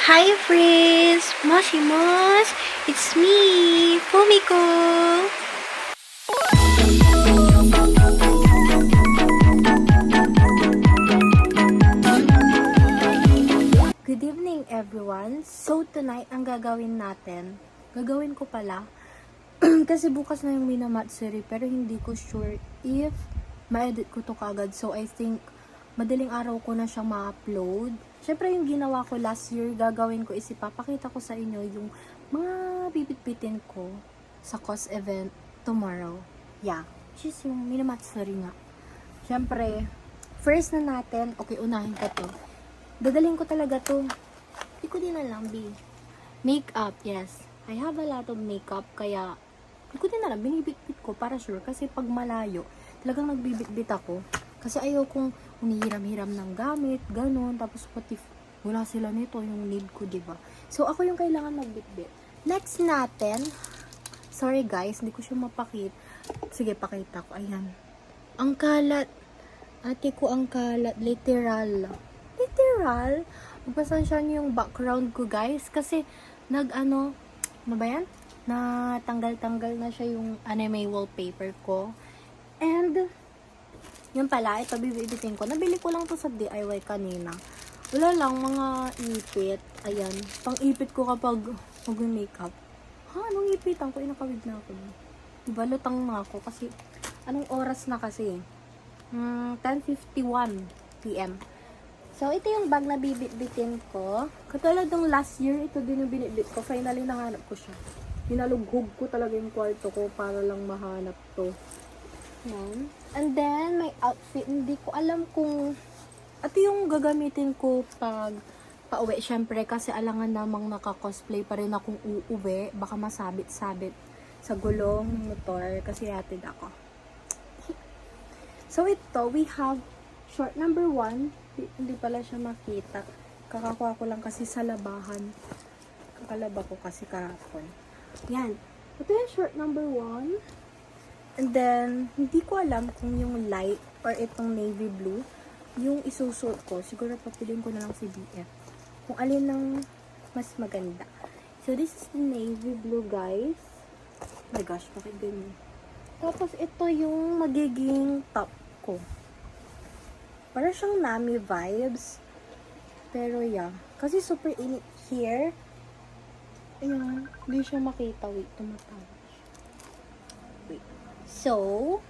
Hi friends! Moshimos! It's me, Fumiko! Good evening everyone! So tonight, ang gagawin ko pala, kasi bukas na yung Minamatsuri, pero hindi ko sure if ma-edit ko to kagad. So I think, madaling araw ko na siyang ma-upload. Syempre yung ginawa ko last year, gagawin ko is ipapakita ko sa inyo yung mga bibit-bitin ko sa COS event tomorrow. Yeah, which is yung Minamatsuri nga. Syempre, first na natin, okay, unahin ko to. Dadalhin ko talaga to. Hindi ko din alam, makeup, yes. I have a lot of makeup, kaya hindi ko din alam, binibit-bit ko para sure. Kasi pag malayo, talagang nagbibit-bit ako. Kasi ayaw kong hinihiram-hiram ng gamit, ganun. Tapos pati wala sila nito, yung need ko, diba? So, ako yung kailangan magbitbit. Next natin, sorry guys, hindi ko siya mapakit. Sige, pakita ko. Ayan. Ang kalat. Ate ko ang kalat. Literal. Literal. Magpasensya niyo yung background ko, guys. Kasi, ano ba yan? Na tanggal-tanggal na siya yung anime wallpaper ko. And, yun pala, ito bibibitin ko. Nabili ko lang to sa DIY kanina. Wala lang, mga ipit. Ayan. Pang-ipit ko kapag mag-makeup. Ha? Anong ipitan ko? Inakawid na ako. Diba, lutang na ako. Kasi, anong oras na kasi? 10:51 p.m. So, ito yung bag na bibit-bitin ko. Katulad ng last year, ito din yung binibit ko. Finally, nahanap ko siya. Hinalughog ko talaga yung kwarto ko para lang mahanap to. Yan. And then, my outfit, hindi ko alam kung ito yung gagamitin ko pag pauwi. Syempre, kasi alangan namang naka-cosplay pa rin akong uuwi. Baka masabit-sabit sa gulong ng motor kasi hatid ako. So, ito, we have short number 1. Hindi pala siya makita. Kakakuha ko lang kasi sa labahan. Kakalaba ko kasi kahapon. Yan. Ito yung short number 1. And then, hindi ko alam kung yung light or itong navy blue yung isusuot ko. Siguro papiliin ko na lang si BF. Kung alin ang mas maganda. So, this is the navy blue, guys. Oh my gosh, bakit ganyan? Tapos, ito yung magiging top ko. Para siyang Nami vibes. Pero, yeah. Kasi super init here. Ayan. Hindi siya makita. Wait, tumatawag. So,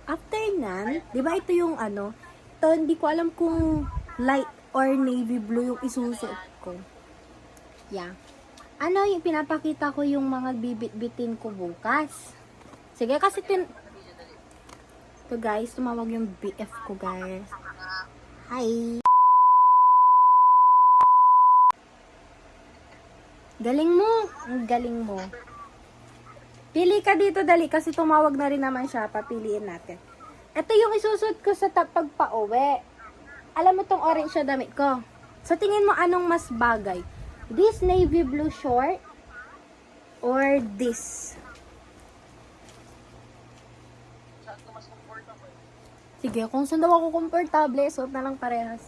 after nan, di ba ito yung ito, hindi ko alam kung light or navy blue yung isusuot ko. Yeah. Yung pinapakita ko yung mga bibit-bitin ko bukas. Sige, kasi ito guys, tumawag yung BF ko, guys. Hi! Galing mo! Ang galing mo. Pili ka dito, dali. Kasi tumawag na rin naman siya. Papiliin natin. Ito yung isusuot ko sa pagpa-uwi. Alam mo tong orange na damit ko. Sa tingin mo, anong mas bagay? This navy blue short or this? Sige, kung saan daw ako komportable, suot na lang parehas.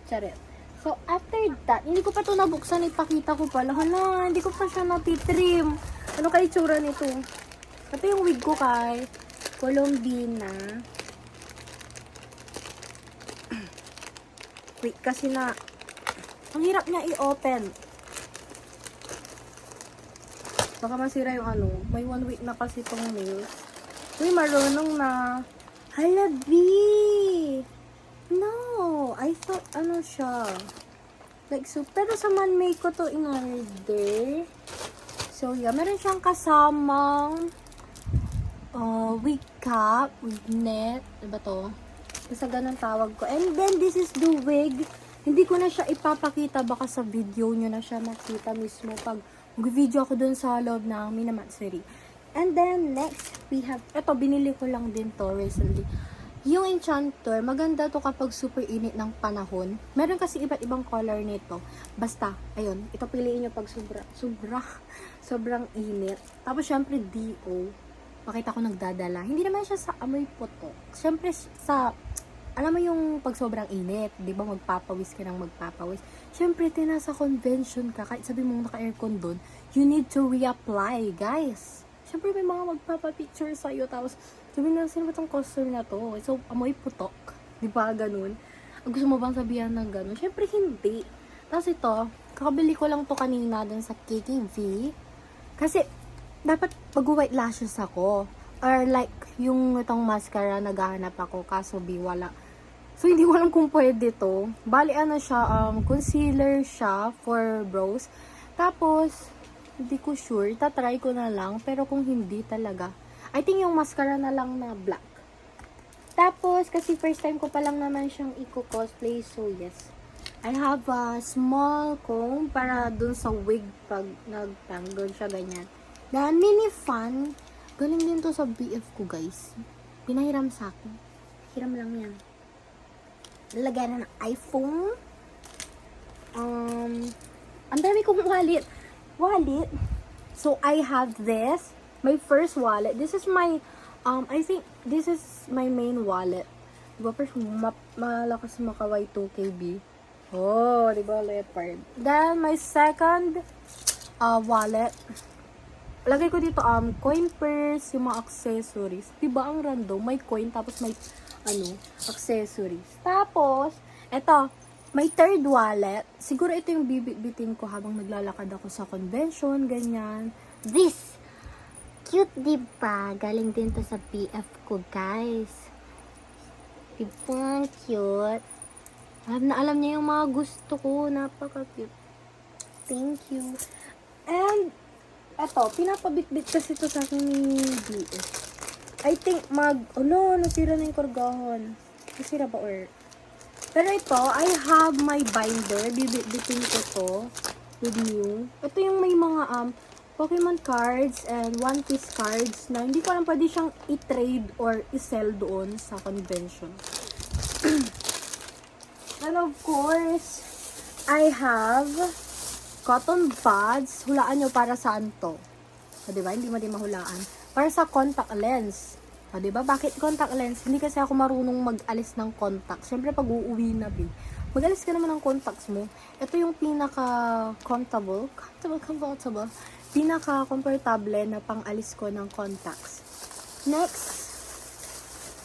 Charet. So, after that, hindi ko pa ito nabuksan. Ipakita ko pala. Hala, hindi ko pa siya natitrim. Ano kaya itsura nito? Ito yung wig ko kay Colombina. Wait, kasi na ang hirap niya i-open. Baka masira yung may 1 week na kasi itong nails. Uy, marunong na. Hala, B! No! I thought, siya. Like, so, pero sa man-make ko to in order. So, yeah, meron siyang kasamang wig cap, wig net, diba to? Basta ganun tawag ko. And then, this is the wig. Hindi ko na siya ipapakita, baka sa video nyo na siya makita mismo pag mag-video ako dun sa loob ng Minamatsuri. And then, next, we have, eto, binili ko lang din to recently. Yung Enchanter, maganda to kapag super init ng panahon. Meron kasi iba't ibang color nito. Basta, ayun, ito piliin nyo pag sobrang init. Tapos, syempre, DO. Makita ko nagdadala. Hindi naman siya sa amoy putok. Syempre, alam mo yung pag sobrang init, di ba magpapawis ka ng magpapawis. Syempre, nasa convention ka, kahit sabi mong naka-aircon doon, you need to reapply, guys. Syempre, may mga magpapapicture sa'yo, tapos sabi na, sino ba tong costume na to? So, amoy putok. Di ba, ganun? Gusto mo bang sabihan ng ganun? Syempre, hindi. Tapos ito, kakabili ko lang to kanina dun sa KKV. Kasi, dapat pag-white lashes ako. Or like, yung itong mascara, naghahanap ako, kaso wala. So, hindi ko alam kung pwede to. Bali, ano siya, concealer siya for brows. Tapos, hindi ko sure. Tatry ko na lang. Pero kung hindi talaga, I think yung mascara na lang na black. Tapos, kasi first time ko pa lang naman siyang i-cosplay. So, yes. I have a small comb para dun sa wig pag nag-tangle siya, ganyan. Then, mini fan. Galing din to sa BF ko, guys. Pinahiram sa akin. Hiram lang yan. Lalagyan na ng iPhone. Ang dami kong wallet. So, I have this. My first wallet. This is my, I think, this is my main wallet. Diba, first, malakas makaway 2KB. Oh, diba, leopard. Then, my second wallet. Lagay ko dito, coin purse, yung mga accessories. Diba, ang random. May coin, tapos may, accessories. Tapos, eto, may third wallet. Siguro ito yung bibit-bitin ko habang naglalakad ako sa convention, ganyan. This! Cute, diba? Galing din to sa PF ko, guys. Diba? Cute. Alam niya yung mga gusto ko. Napaka-cute. Thank you. And, eto, pinapabitbit kasi ito sa akin ni BF. I think nasira na yung kargahan. Nasira ba or? Pero ito, I have my binder. Bibitbitin ko to with you. Ito yung may mga, Pokemon cards and One Piece cards na hindi ko alam pwede siyang i-trade or i-sell doon sa convention. And of course, I have cotton buds. Hulaan nyo para saan to. O, diba? Hindi mo din mahulaan. Para sa contact lens. O, diba? Bakit contact lens? Hindi kasi ako marunong mag-alis ng contacts. Siyempre, pag uuwi na, mag-alis ka naman ng contacts mo. Ito yung pinaka-comfortable. Pinaka-comfortable na pang-alis ko ng contacts. Next,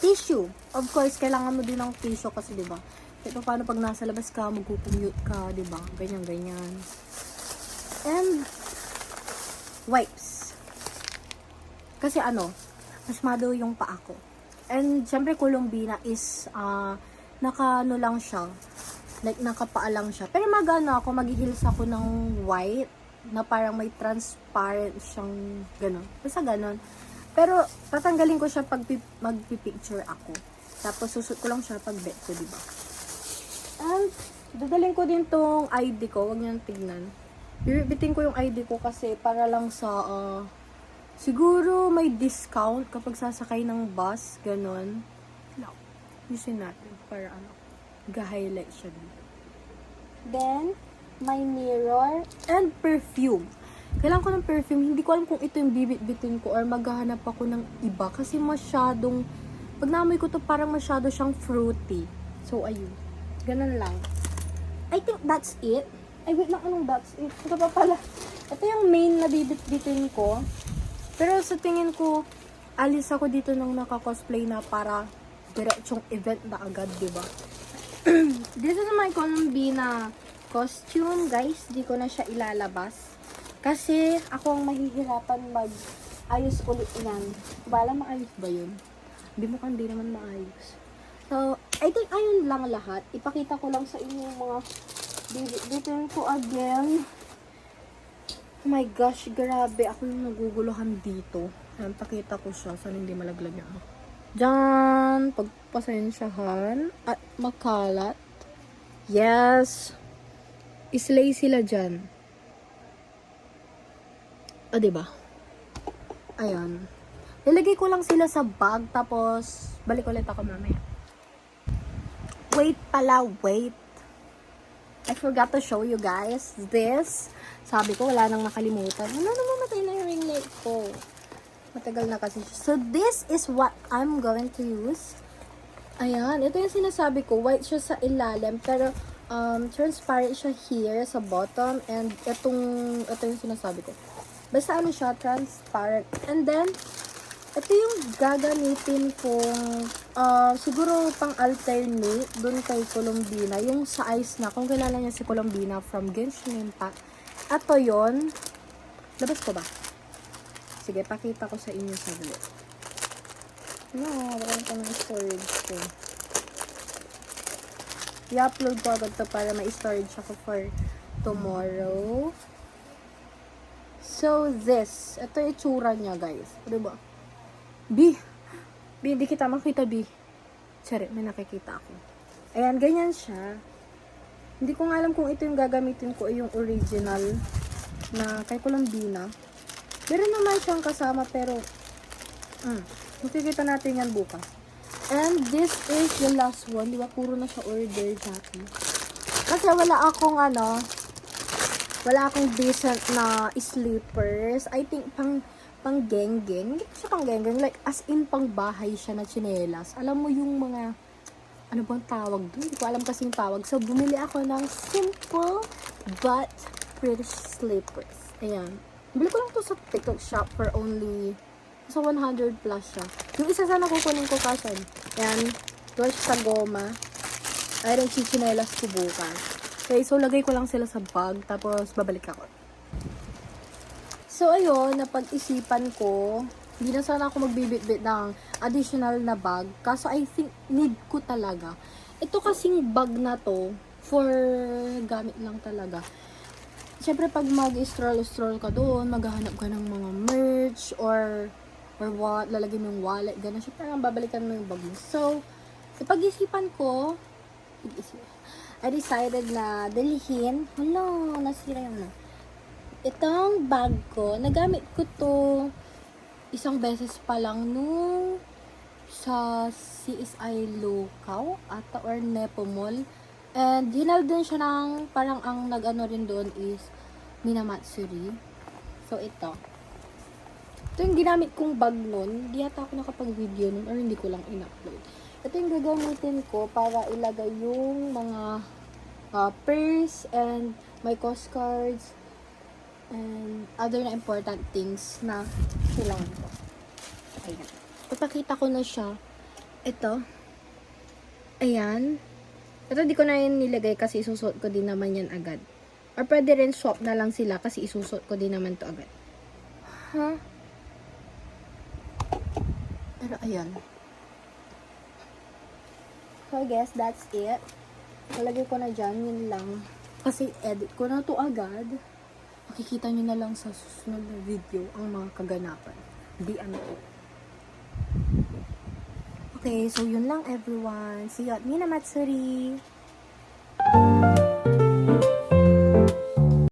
tissue. Of course, kailangan mo din ng tissue kasi, diba? Ito, paano pag nasa labas ka, mag-commute ka, diba? Ganyan. And, wipes. Kasi asmado yung paa ko. And, syempre, Colombina is, naka-ano lang siya. Like, nakapaa lang siya. Pero mag-heels ako ng white, na parang may transparent siyang gano'n. Basta gano'n. Pero, tatanggalin ko siya pag magpipicture ako. Tapos, susot ko lang siya pag bet ko, diba? And, dadalhin ko din tong ID ko. Huwag niyang tignan. Bibitin ko yung ID ko kasi para lang sa, siguro may discount kapag sasakay ng bus, ganon. No. Usin natin para ga-highlight siya dito. Then, my mirror and perfume. Kailangan ko ng perfume. Hindi ko alam kung ito yung bibit-bitin ko or maghahanap ako ng iba kasi masyadong, pag naamoy ko to parang masyado siyang fruity. So, ayun. Ganon lang. I think that's it. Ay, wait lang, anong that's it? Ito pa pala. Ito yung main na bibit-bitin ko. Pero sa tingin ko, alis ako dito nang naka-cosplay na para diretsong event na agad, diba? This is my Colombina costume, guys. Di ko na siya ilalabas. Kasi ako ang mahihirapan mag-ayos ulit yan. Bala maayos ba yun? Hindi naman maayos. So, I think ayun lang lahat. Ipakita ko lang sa inyo yung mga bibit-bitin ko again. Oh my gosh, grabe. Ako yung naguguluhan dito. Ayan, pakita ko siya. Sana hindi malaglag niya. Diyan, pagpasensyahan. At makalat. Yes. Islay sila dyan. O, diba? Ayan. Nilagay ko lang sila sa bag. Tapos, balik ulit ako mamaya. Wait pala, wait. I forgot to show you guys this. Sabi ko, wala nang makalimutan. Mamatay na yung ring light ko. Matagal na kasi. So, this is what I'm going to use. Ayan. Ito yung sinasabi ko. White siya sa ilalim. Pero, transparent siya here sa bottom, and ito yung sinasabi ko. Basta ano siya, transparent. And then, ito yung gagamitin kong, siguro pang alternate dun kay Colombina. Yung sa ice na, kung kilala niya si Colombina from Genshin Impact. Ito yon. Labas ko ba? Sige, pakita ko sa inyo saglit. No, wala ko ng storage ko. I-upload ko agad to para ma-storage ako for tomorrow. So, this. Ito yung itsura niya, guys. Diba? B, hindi kita makita, B. Sorry, may nakikita ako. Ayan, ganyan siya. Hindi ko nga alam kung ito yung gagamitin ko, yung original na kay Colombina. Meron naman siyang kasama, pero makikita natin yan bukas. And this is the last one. Di ba, puro na siya order dati. Kasi wala akong decent na sleepers. I think pang genggeng. Hindi ko siya pang genggeng. Like, as in, pang bahay siya na tsinelas. Alam mo yung mga, ano bang tawag doon? Hindi ko alam kasing tawag. So, bumili ako ng simple but pretty sleepers. Ayan. Bili ko lang to sa TikTok shop for only sa 100 plus siya. Yung isa sana kukunin ko kasan. Ayan. Doon siya sa goma. Ay, rin chichinelas ko bukas. Okay, so lagay ko lang sila sa bag. Tapos, babalik ako. So, ayun, napag-isipan ko, hindi na sana ako magbibit-bit ng additional na bag. Kaso, I think, need ko talaga. Ito kasing bag na to, for gamit lang talaga. Siyempre, pag mag-stroll ka doon, maghahanap ka ng mga merch, or what, lalagay mo yung wallet, gano'n. Siyempre, babalikan mo yung bag mo. So, napag-isipan ko, I decided na dalhin. Hala, nasira yung itong bag ko, nagamit ko to isang beses pa lang nung sa CSI Locaw ata or Nepo Mall. And hinal din siya ng parang ang nag-ano rin doon is Minamatsuri. So ito. Ito yung ginamit kong bag nun. Di yata ako nakapag-video nun or hindi ko lang in-upload. Ito yung gagamitin ko para ilagay yung mga purse and my cost cards and other na important things na kailangan ko. Ayan. Ipakita ko na siya. Ito. Ayan. Ito di ko na yun nilagay kasi isusuot ko din naman yan agad. Or pwede rin swap na lang sila kasi isusuot ko din naman to agad. Ha? Pero ayan. So I guess that's it. Nalagay ko na dyan. Yun lang. Kasi edit ko na to agad. Makikita nyo na lang sa susunod na video ang mga kaganapan. Di ano to. Okay, so yun lang everyone. See you at Minamatsuri!